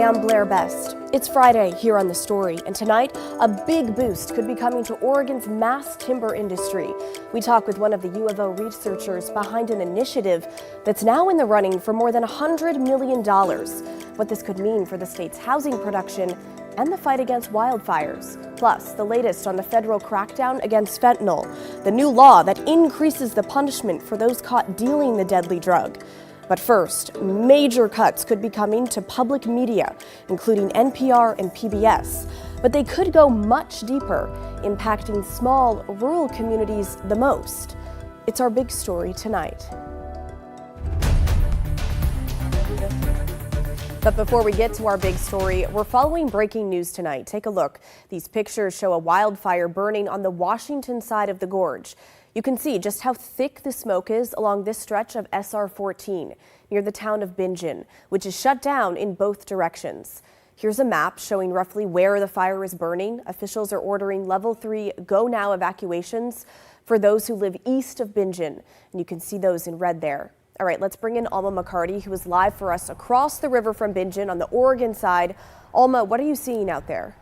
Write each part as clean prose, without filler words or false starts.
I'm Blair Best. It's Friday here on The Story, and tonight, a big boost could be coming to Oregon's mass timber industry. We talk with one of the U of O researchers behind an initiative that's now in the running for more than $100 million. What this could mean for the state's housing production and the fight against wildfires. Plus, the latest on the federal crackdown against fentanyl, the new law that increases the punishment for those caught dealing the deadly drug. But first, major cuts could be coming to public media, including NPR and PBS. But they could go much deeper, impacting small, rural communities the most. It's our big story tonight. But before we get to our big story, we're following breaking news tonight. Take a look. These pictures show a wildfire burning on the Washington side of the gorge. You can see just how thick the smoke is along this stretch of SR 14 near the town of Bingen, which is shut down in both directions. Here's a map showing roughly where the fire is burning. Officials are ordering level 3 go now evacuations for those who live east of Bingen, and you can see those in red there. All right, let's bring in Alma McCarty, who is live for us across the river from Bingen on the Oregon side. Alma, what are you seeing out there?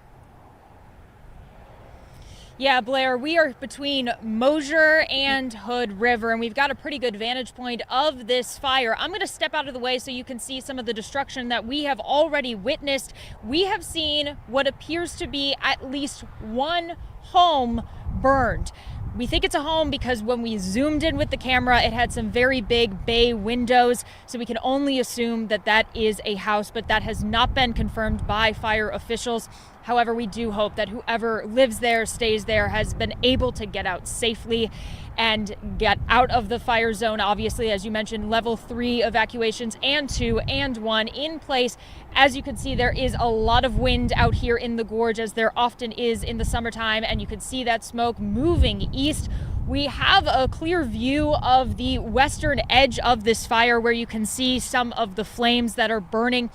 Yeah, Blair, we are between Mosier and Hood River, and we've got a pretty good vantage point of this fire. I'm going to step out of the way so you can see some of the destruction that we have already witnessed. We have seen what appears to be at least one home burned. We think it's a home because when we zoomed in with the camera, it had some very big bay windows, so we can only assume that that is a house, but that has not been confirmed by fire officials. However, we do hope that whoever lives there, stays there, has been able to get out safely and get out of the fire zone. Obviously, as you mentioned, level 3 evacuations and 2 and 1 in place. As you can see, there is a lot of wind out here in the gorge, as there often is in the summertime, and you can see that smoke moving east. We have a clear view of the western edge of this fire where you can see some of the flames that are burning.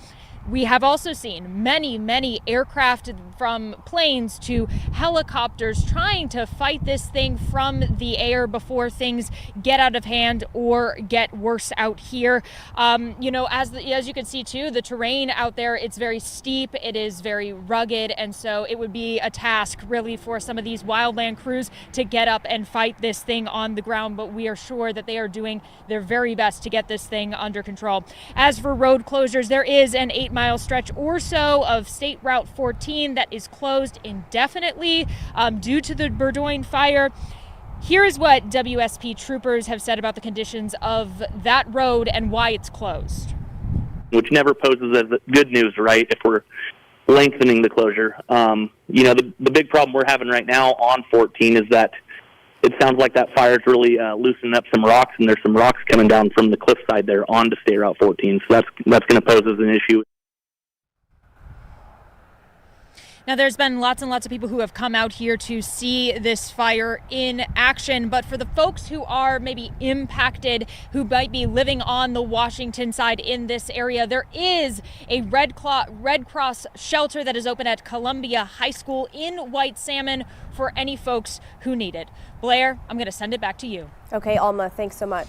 We have also seen many aircraft, from planes to helicopters, trying to fight this thing from the air before things get out of hand or get worse out here. As you can see too, the terrain out there, it's very steep, it is very rugged, and so it would be a task really for some of these wildland crews to get up and fight this thing on the ground, but we are sure that they are doing their very best to get this thing under control. As for road closures, there is an 8-mile stretch or so of State Route 14 that is closed indefinitely due to the Berdoin Fire. Here is what WSP troopers have said about the conditions of that road and why it's closed. Which never poses as good news, right, if we're lengthening the closure. The big problem we're having right now on 14 is that it sounds like that fire's really loosening up some rocks, and there's some rocks coming down from the cliffside there onto State Route 14. So that's going to pose as an issue. Now, there's been lots and lots of people who have come out here to see this fire in action, but for the folks who are maybe impacted, who might be living on the Washington side in this area, there is a Red Cross shelter that is open at Columbia High School in White Salmon for any folks who need it. Blair, I'm going to send it back to you. Okay, Alma, thanks so much.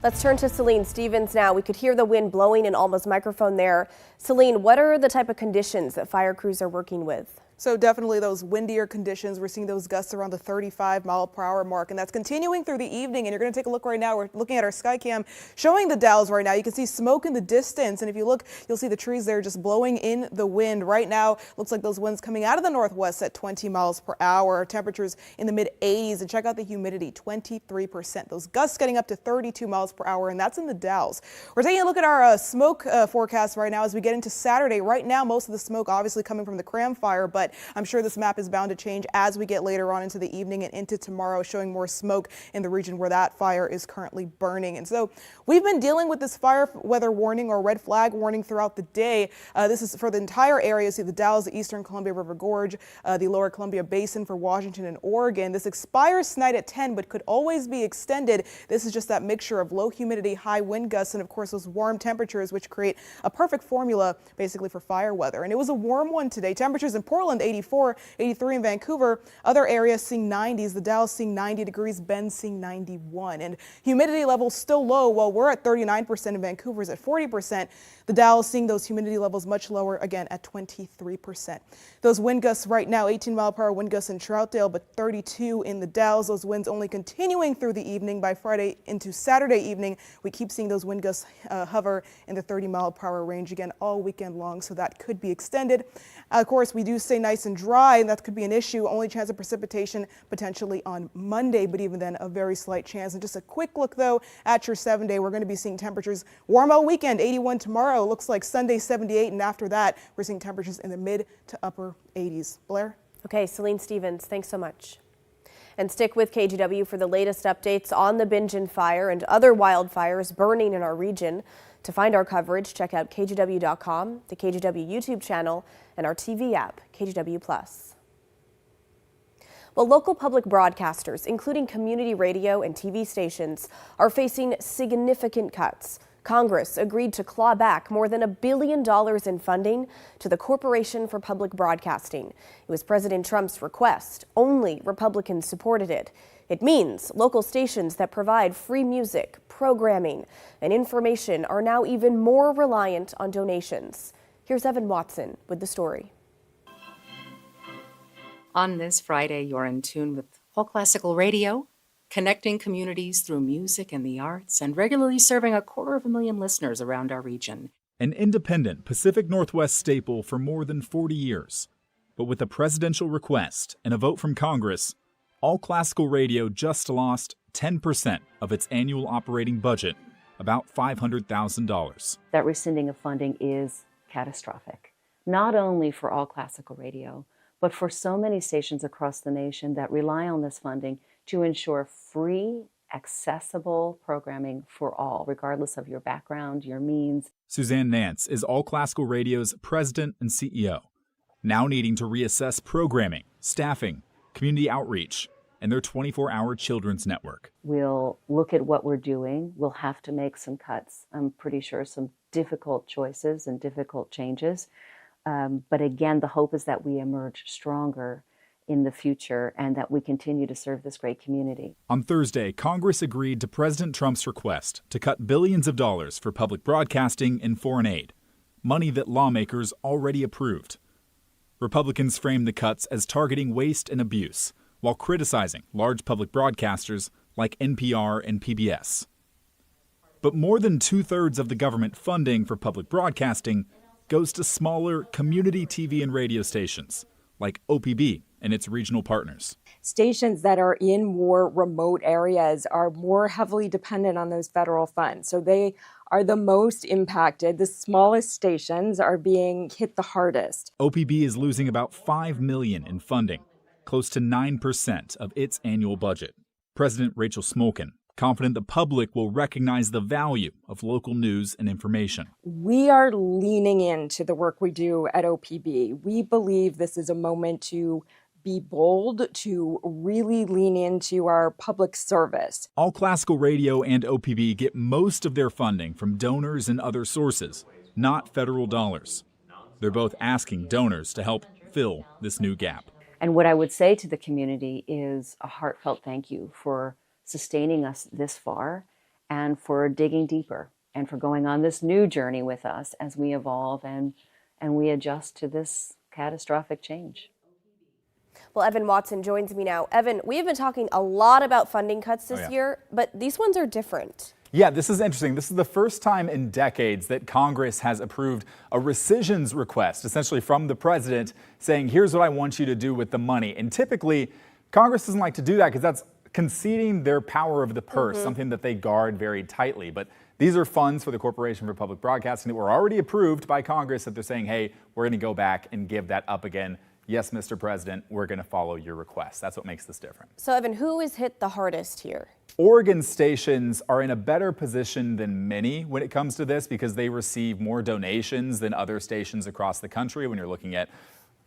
Let's turn to Celine Stevens now. We could hear the wind blowing in Alma's microphone there. Celine, what are the type of conditions that fire crews are working with? So definitely those windier conditions. We're seeing those gusts around the 35-mile-per-hour mark, and that's continuing through the evening. And you're going to take a look right now. We're looking at our sky cam showing the Dalles right now. You can see smoke in the distance, and if you look, you'll see the trees there just blowing in the wind. Right now, looks like those winds coming out of the northwest at 20 miles per hour. Temperatures in the mid-80s, and check out the humidity, 23%. Those gusts getting up to 32 miles per hour, and that's in the Dalles. We're taking a look at our smoke forecast right now as we get into Saturday. Right now, most of the smoke obviously coming from the Cram fire, but I'm sure this map is bound to change as we get later on into the evening and into tomorrow, showing more smoke in the region where that fire is currently burning. And so we've been dealing with this fire weather warning or red flag warning throughout the day. This is for the entire area. See the Dalles, the Eastern Columbia River Gorge, the Lower Columbia Basin for Washington and Oregon. This expires tonight at 10, but could always be extended. This is just that mixture of low humidity, high wind gusts, and of course those warm temperatures, which create a perfect formula basically for fire weather. And it was a warm one today. Temperatures in Portland Portland 84, 83 in Vancouver. Other areas seeing 90s. The Dalles seeing 90 degrees, Bend seeing 91. And humidity levels still low. While we're at 39% and Vancouver's at 40%, the Dalles seeing those humidity levels much lower, again at 23%. Those wind gusts right now, 18-mile-per-hour wind gusts in Troutdale, but 32 in the Dalles. Those winds only continuing through the evening. By Friday into Saturday evening, we keep seeing those wind gusts hover in the 30-mile-per-hour range again all weekend long, so that could be extended. Of course, we do stay nice and dry, and that could be an issue. Only chance of precipitation potentially on Monday, but even then, a very slight chance. And just a quick look, though, at your 7-day. We're going to be seeing temperatures warm all weekend, 81 tomorrow. Looks like Sunday, 78, and after that, we're seeing temperatures in the mid to upper 80s. Blair? Okay, Celine Stevens, thanks so much. And stick with KGW for the latest updates on the Berdoin Fire and other wildfires burning in our region. To find our coverage, check out KGW.com, the KGW YouTube channel, and our TV app, KGW+. Well, local public broadcasters, including community radio and TV stations, are facing significant cuts. Congress agreed to claw back more than $1 billion in funding to the Corporation for Public Broadcasting. It was President Trump's request. Only Republicans supported it. It means local stations that provide free music, programming, and information are now even more reliant on donations. Here's Evan Watson with the story. On this Friday, you're in tune with All Classical Radio, connecting communities through music and the arts, and regularly serving 250,000 listeners around our region. An independent Pacific Northwest staple for more than 40 years. But with a presidential request and a vote from Congress, All Classical Radio just lost 10% of its annual operating budget, about $500,000. That rescinding of funding is catastrophic, not only for All Classical Radio, but for so many stations across the nation that rely on this funding to ensure free, accessible programming for all, regardless of your background, your means. Suzanne Nance is All Classical Radio's president and CEO, now needing to reassess programming, staffing, community outreach, and their 24-hour children's network. We'll look at what we're doing. We'll have to make some cuts. I'm pretty sure some difficult choices and difficult changes. But again, the hope is that we emerge stronger in the future and that we continue to serve this great community. On Thursday, Congress agreed to President Trump's request to cut billions of dollars for public broadcasting and foreign aid, money that lawmakers already approved. Republicans framed the cuts as targeting waste and abuse, while criticizing large public broadcasters like NPR and PBS. But more than two-thirds of the government funding for public broadcasting goes to smaller community TV and radio stations, like OPB and its regional partners. Stations that are in more remote areas are more heavily dependent on those federal funds. So they are the most impacted. The smallest stations are being hit the hardest. OPB is losing about $5 million in funding, close to 9% of its annual budget. President Rachel Smolkin confident the public will recognize the value of local news and information. We are leaning into the work we do at OPB. We believe this is a moment to be bold, to really lean into our public service. All Classical Radio and OPB get most of their funding from donors and other sources, not federal dollars. They're both asking donors to help fill this new gap. And what I would say to the community is a heartfelt thank you for sustaining us this far and for digging deeper and for going on this new journey with us as we evolve and we adjust to this catastrophic change. Well, Evan Watson joins me now. Evan, we have been talking a lot about funding cuts this year, but these ones are different. Yeah, this is interesting. This is the first time in decades that Congress has approved a rescissions request, essentially from the president saying, here's what I want you to do with the money. And typically, Congress doesn't like to do that because that's conceding their power of the purse, something that they guard very tightly. But these are funds for the Corporation for Public Broadcasting that were already approved by Congress that they're saying, hey, we're going to go back and give that up again. Yes, Mr. President, we're going to follow your request. That's what makes this different. So, Evan, who is hit the hardest here? Oregon stations are in a better position than many when it comes to this because they receive more donations than other stations across the country when you're looking at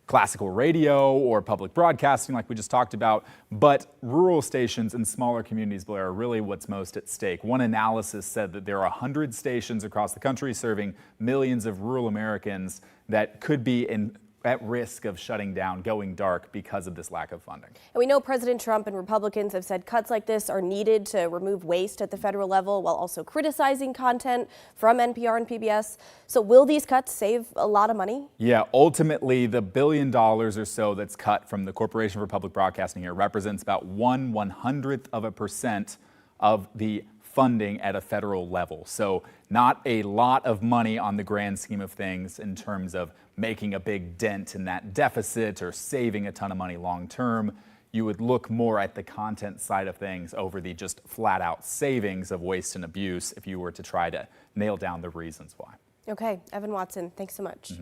classical radio or public broadcasting like we just talked about. But rural stations and smaller communities, Blair, are really what's most at stake. One analysis said that there are 100 stations across the country serving millions of rural Americans that could be in at risk of shutting down, going dark because of this lack of funding. And we know President Trump and Republicans have said cuts like this are needed to remove waste at the federal level while also criticizing content from NPR and PBS. So will these cuts save a lot of money? Yeah, ultimately, the $1 billion or so that's cut from the Corporation for Public Broadcasting here represents about 1/100% of the funding at a federal level. So not a lot of money on the grand scheme of things in terms of making a big dent in that deficit or saving a ton of money long term. You would look more at the content side of things over the just flat out savings of waste and abuse if you were to try to nail down the reasons why. Okay, Evan Watson, thanks so much.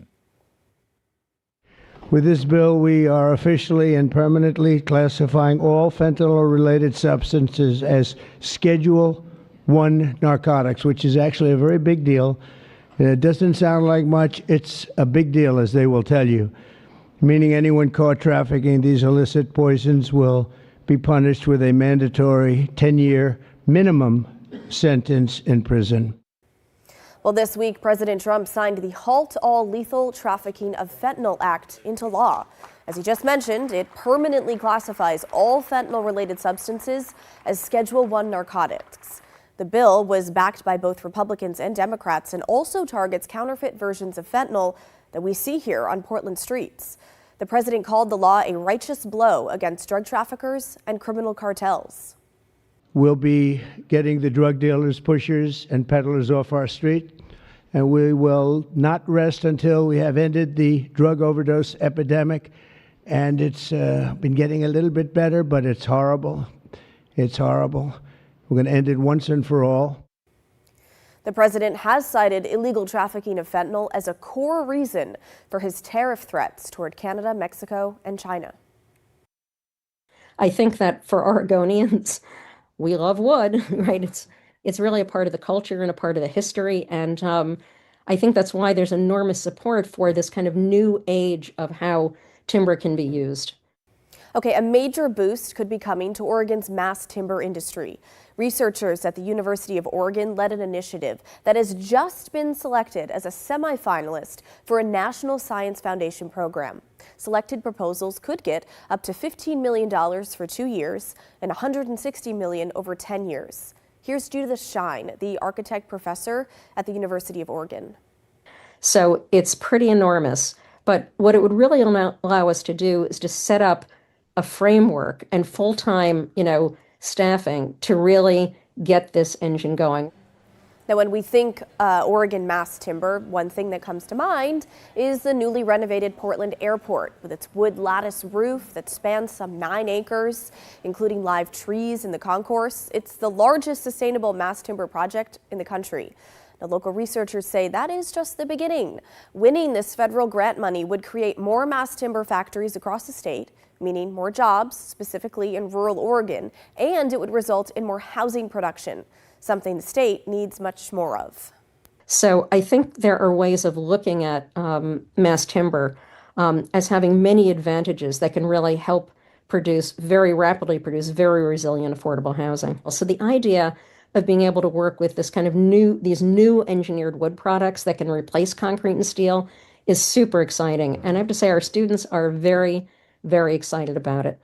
With this bill, we are officially and permanently classifying all fentanyl-related substances as Schedule 1 narcotics, which is actually a very big deal. It doesn't sound like much. It's a big deal, as they will tell you, meaning anyone caught trafficking these illicit poisons will be punished with a mandatory 10-year minimum sentence in prison. Well, this week, President Trump signed the Halt All Lethal Trafficking of Fentanyl Act into law. As he just mentioned, it permanently classifies all fentanyl-related substances as Schedule 1 narcotics. The bill was backed by both Republicans and Democrats and also targets counterfeit versions of fentanyl that we see here on Portland streets. The president called the law a righteous blow against drug traffickers and criminal cartels. We'll be getting the drug dealers, pushers, and peddlers off our street, and we will not rest until we have ended the drug overdose epidemic. And it's been getting a little bit better, but it's horrible. It's horrible. We're going to end it once and for all. The president has cited illegal trafficking of fentanyl as a core reason for his tariff threats toward Canada, Mexico, and China. I think that for Oregonians, we love wood, right? It's really a part of the culture and a part of the history. And I think that's why there's enormous support for this kind of new age of how timber can be used. Okay, a major boost could be coming to Oregon's mass timber industry. Researchers at the University of Oregon led an initiative that has just been selected as a semifinalist for a National Science Foundation program. Selected proposals could get up to $15 million for 2 years and $160 million over 10 years. Here's Judith Shine, the architect professor at the University of Oregon. So it's pretty enormous, but what it would really allow us to do is to set up a framework and full-time, staffing to really get this engine going. Now, when we think Oregon mass timber, one thing that comes to mind is the newly renovated Portland Airport with its wood lattice roof that spans some 9 acres, including live trees in the concourse. It's the largest sustainable mass timber project in the country. Now, local researchers say that is just the beginning. Winning this federal grant money would create more mass timber factories across the state, meaning more jobs, specifically in rural Oregon, and it would result in more housing production, something the state needs much more of. So I think there are ways of looking at mass timber as having many advantages that can really help very rapidly produce very resilient, affordable housing. So the idea of being able to work with this kind of these new engineered wood products that can replace concrete and steel is super exciting. And I have to say our students are very, very excited about it.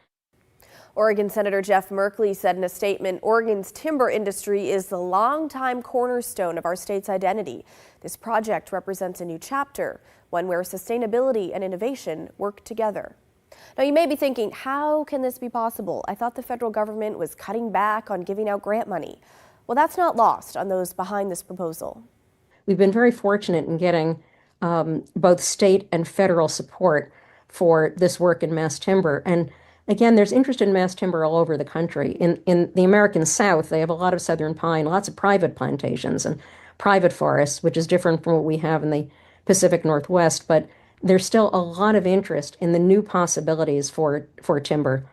Oregon Senator Jeff Merkley said in a statement, Oregon's timber industry is the longtime cornerstone of our state's identity. This project represents a new chapter, one where sustainability and innovation work together. Now, you may be thinking, how can this be possible? I thought the federal government was cutting back on giving out grant money. Well, that's not lost on those behind this proposal. We've been very fortunate in getting both state and federal support for this work in mass timber. And again, there's interest in mass timber all over the country. In the American South, they have a lot of southern pine, lots of private plantations and private forests, which is different from what we have in the Pacific Northwest. But there's still a lot of interest in the new possibilities for timber.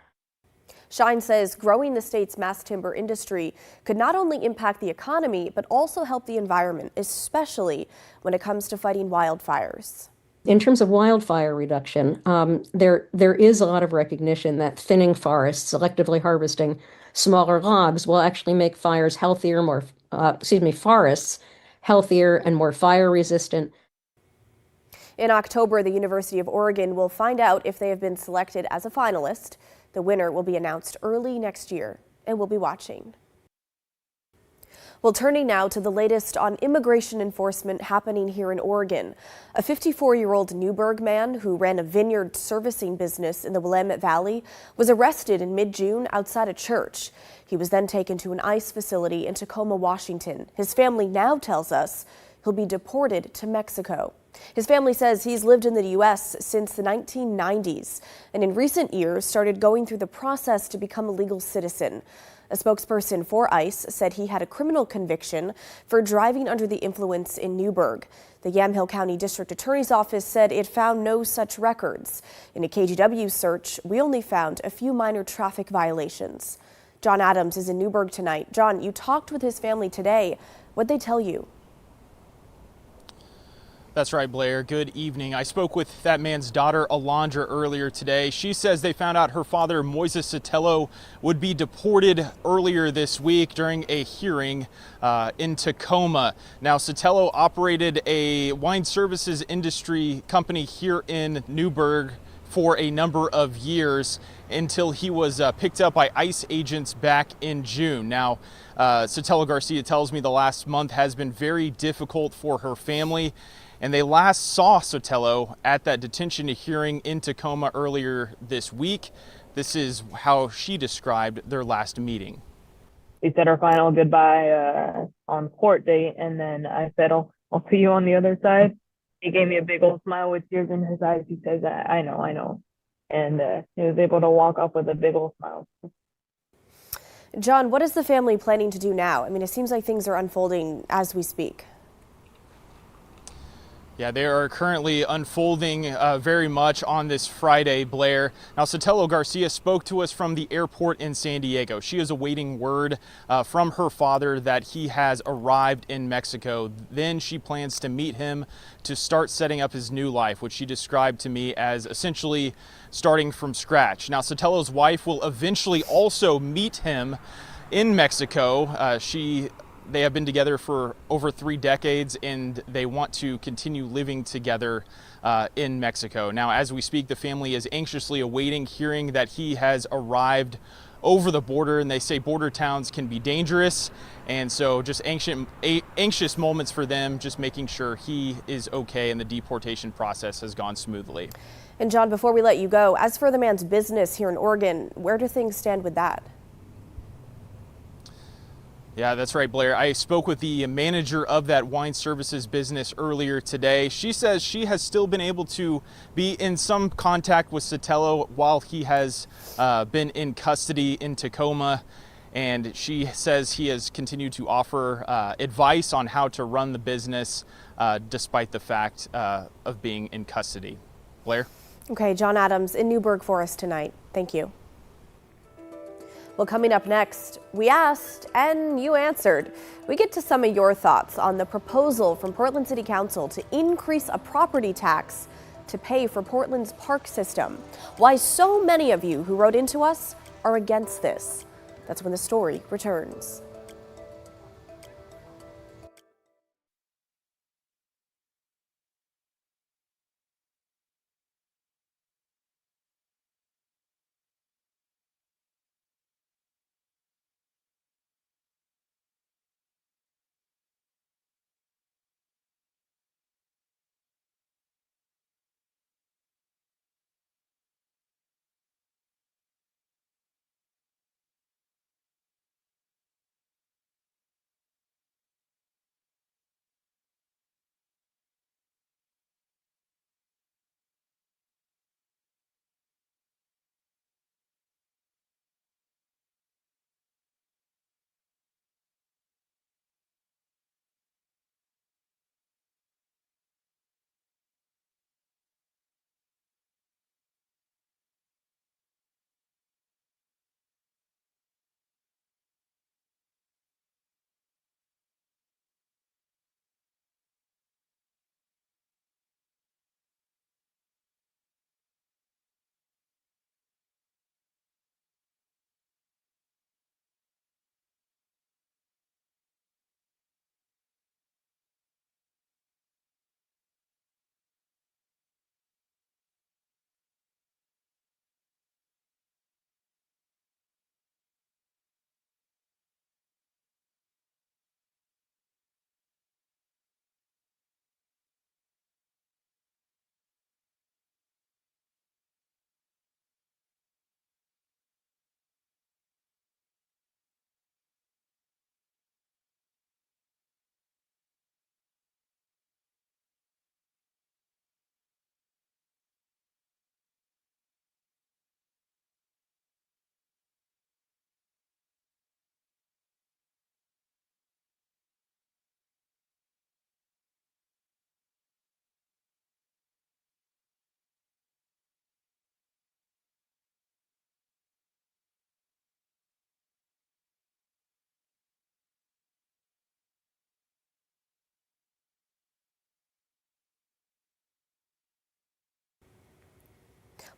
Shine says growing the state's mass timber industry could not only impact the economy, but also help the environment, especially when it comes to fighting wildfires. In terms of wildfire reduction, there is a lot of recognition that thinning forests, selectively harvesting smaller logs, will actually make fires healthier, forests healthier and more fire resistant. In October, the University of Oregon will find out if they have been selected as a finalist. The winner will be announced early next year, and we'll be watching. Well, turning now to the latest on immigration enforcement happening here in Oregon. A 54-year-old Newburgh man who ran a vineyard servicing business in the Willamette Valley was arrested in mid-June outside a church. He was then taken to an ICE facility in Tacoma, Washington. His family now tells us he'll be deported to Mexico. His family says he's lived in the U.S. since the 1990s and in recent years started going through the process to become a legal citizen. A spokesperson for ICE said he had a criminal conviction for driving under the influence in Newburgh. The Yamhill County District Attorney's Office said it found no such records. In a KGW search, we only found a few minor traffic violations. John Adams is in Newburgh tonight. John, you talked with his family today. What'd they tell you? That's right, Blair. Good evening. I spoke with that man's daughter, Alondra, earlier today. She says they found out her father, Moises Sotelo, would be deported earlier this week during a hearing in Tacoma. Now, Sotelo operated a wine services industry company here in Newburgh for a number of years until he was picked up by ICE agents back in June. Now, Sotelo Garcia tells me the last month has been very difficult for her family, and they last saw Sotelo at that detention hearing in Tacoma earlier this week. This is how she described their last meeting. We said our final goodbye on court date, and then I said, I'll see you on the other side. He gave me a big old smile with tears in his eyes. He says, I know. And he was able to walk off with a big old smile. John, what is the family planning to do now? I mean, it seems like things are unfolding as we speak. Yeah, they are currently unfolding very much on this Friday, Blair. Now, Sotelo Garcia spoke to us from the airport in San Diego. She is awaiting word from her father that he has arrived in Mexico. Then she plans to meet him to start setting up his new life, which she described to me as essentially starting from scratch. Now, Sotelo's wife will eventually also meet him in Mexico. They have been together for over 3 decades, and they want to continue living together in Mexico. Now, as we speak, the family is anxiously awaiting hearing that he has arrived over the border, and they say border towns can be dangerous, and so just anxious moments for them, just making sure he is okay and the deportation process has gone smoothly. And John, before we let you go, as for the man's business here in Oregon, where do things stand with that? Yeah, that's right, Blair. I spoke with the manager of that wine services business earlier today. She says she has still been able to be in some contact with Sotelo while he has been in custody in Tacoma. And she says he has continued to offer advice on how to run the business despite the fact of being in custody. Blair? Okay, John Adams in Newburgh for us tonight. Thank you. Well, coming up next, we asked and you answered. We get to some of your thoughts on the proposal from Portland City Council to increase a property tax to pay for Portland's park system. Why so many of you who wrote into us are against this. That's when the story returns.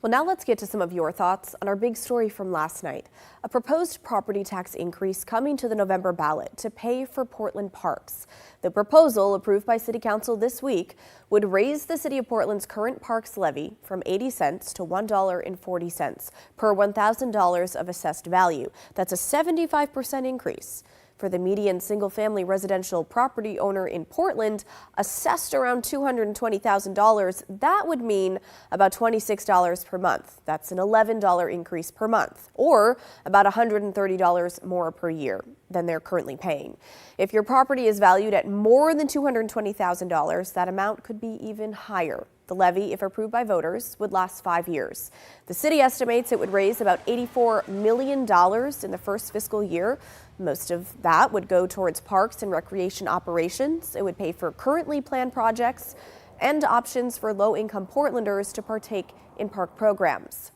Well, now let's get to some of your thoughts on our big story from last night. A proposed property tax increase coming to the November ballot to pay for Portland parks. The proposal, approved by City Council this week, would raise the City of Portland's current parks levy from 80 cents to $1.40 per $1,000 of assessed value. That's a 75% increase. For the median single-family residential property owner in Portland, assessed around $220,000, that would mean about $26 per month. That's an $11 increase per month, or about $130 more per year than they're currently paying. If your property is valued at more than $220,000, that amount could be even higher. The levy, if approved by voters, would last 5 years. The city estimates it would raise about $84 million in the first fiscal year. Most of that would go towards parks and recreation operations. It would pay for currently planned projects and options for low-income Portlanders to partake in park programs.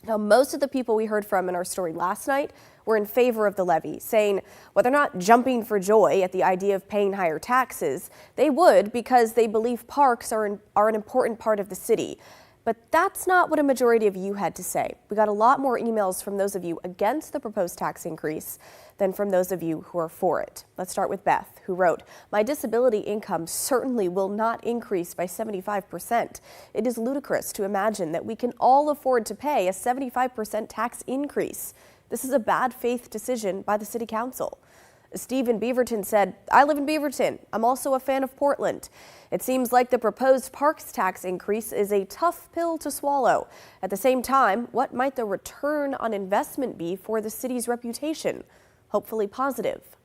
Now, most of the people we heard from in our story last night were in favor of the levy, saying while they're not jumping for joy at the idea of paying higher taxes, they would because they believe parks are an important part of the city. But that's not what a majority of you had to say. We got a lot more emails from those of you against the proposed tax increase than from those of you who are for it. Let's start with Beth, who wrote, "My disability income certainly will not increase by 75%. It is ludicrous to imagine that we can all afford to pay a 75% tax increase. This is a bad faith decision by the City Council." Steve in Beaverton said, "I live in Beaverton. I'm also a fan of Portland. It seems like the proposed parks tax increase is a tough pill to swallow. At the same time, what might the return on investment be for the city's reputation? Hopefully positive."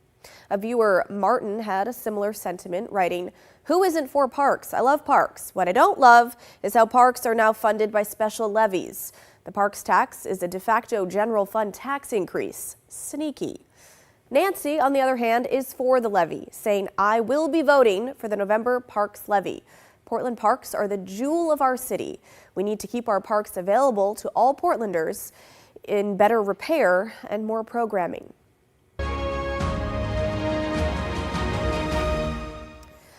A viewer, Martin, had a similar sentiment, writing, "Who isn't for parks? I love parks. What I don't love is how parks are now funded by special levies. The parks tax is a de facto general fund tax increase. Sneaky." Nancy, on the other hand, is for the levy, saying, "I will be voting for the November parks levy. Portland parks are the jewel of our city. We need to keep our parks available to all Portlanders in better repair and more programming."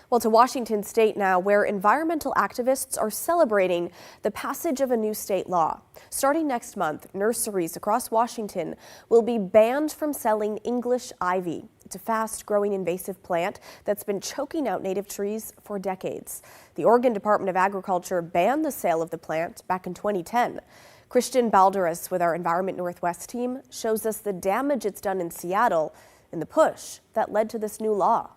Well, to Washington state now, where environmental activists are celebrating the passage of a new state law. Starting next month, nurseries across Washington will be banned from selling English ivy. It's a fast-growing invasive plant that's been choking out native trees for decades. The Oregon Department of Agriculture banned the sale of the plant back in 2010. Christian Balderas with our Environment Northwest team shows us the damage it's done in Seattle and the push that led to this new law.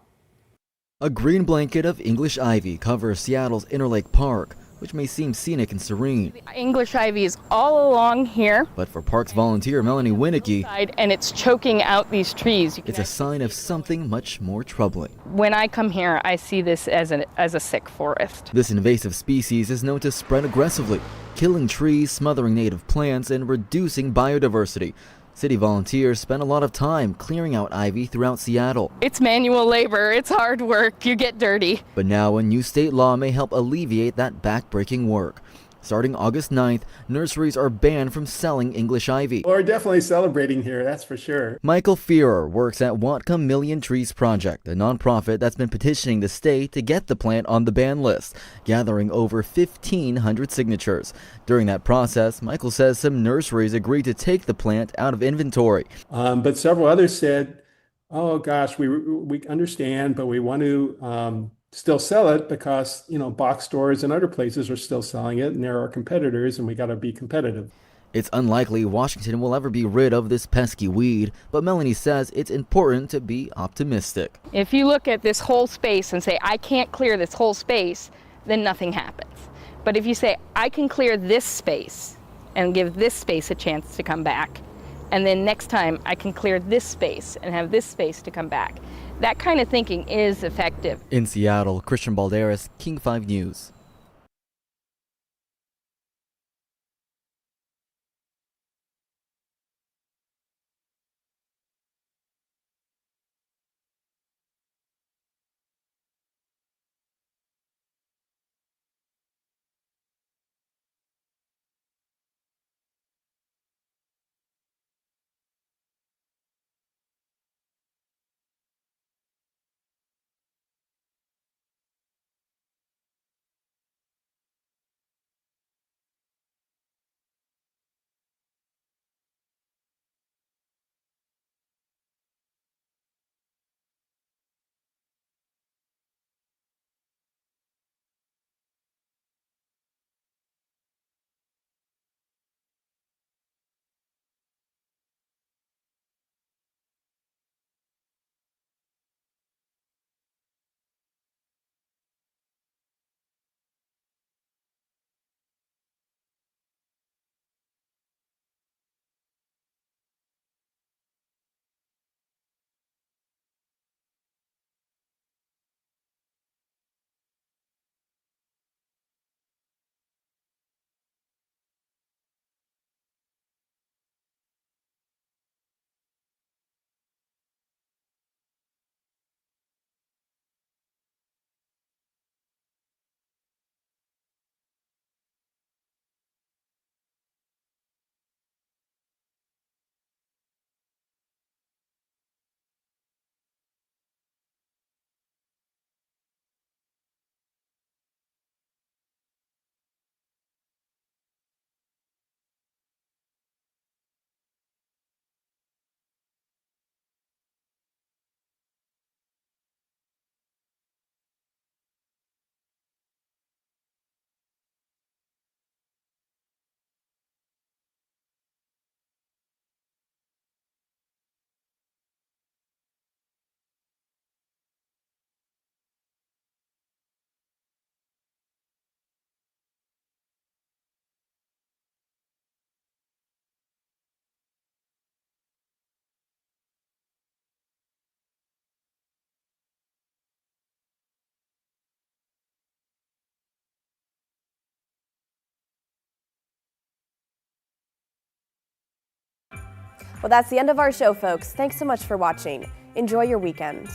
A green blanket of English ivy covers Seattle's Interlake Park, which may seem scenic and serene. English ivy is all along here. But for parks volunteer Melanie Winicky, And it's choking out these trees. It's a sign of something much more troubling. When I come here, I see this as a sick forest. This invasive species is known to spread aggressively, killing trees, smothering native plants, and reducing biodiversity. City volunteers spend a lot of time clearing out ivy throughout Seattle. It's manual labor, it's hard work, you get dirty. But now a new state law may help alleviate that backbreaking work. Starting August 9th, nurseries are banned from selling English ivy. We're definitely celebrating here, that's for sure. Michael Fearer works at Whatcom Million Trees Project, a nonprofit that's been petitioning the state to get the plant on the ban list, gathering over 1,500 signatures. During that process, Michael says some nurseries agreed to take the plant out of inventory. But several others said, oh gosh, we understand, but we want to still sell it because, box stores and other places are still selling it and there are competitors and we got to be competitive. It's unlikely Washington will ever be rid of this pesky weed, but Melanie says it's important to be optimistic. If you look at this whole space and say, I can't clear this whole space, then nothing happens. But if you say, I can clear this space and give this space a chance to come back, and then next time I can clear this space and have this space to come back, that kind of thinking is effective. In Seattle, Christian Balderas, King 5 News. Well, that's the end of our show, folks. Thanks so much for watching. Enjoy your weekend.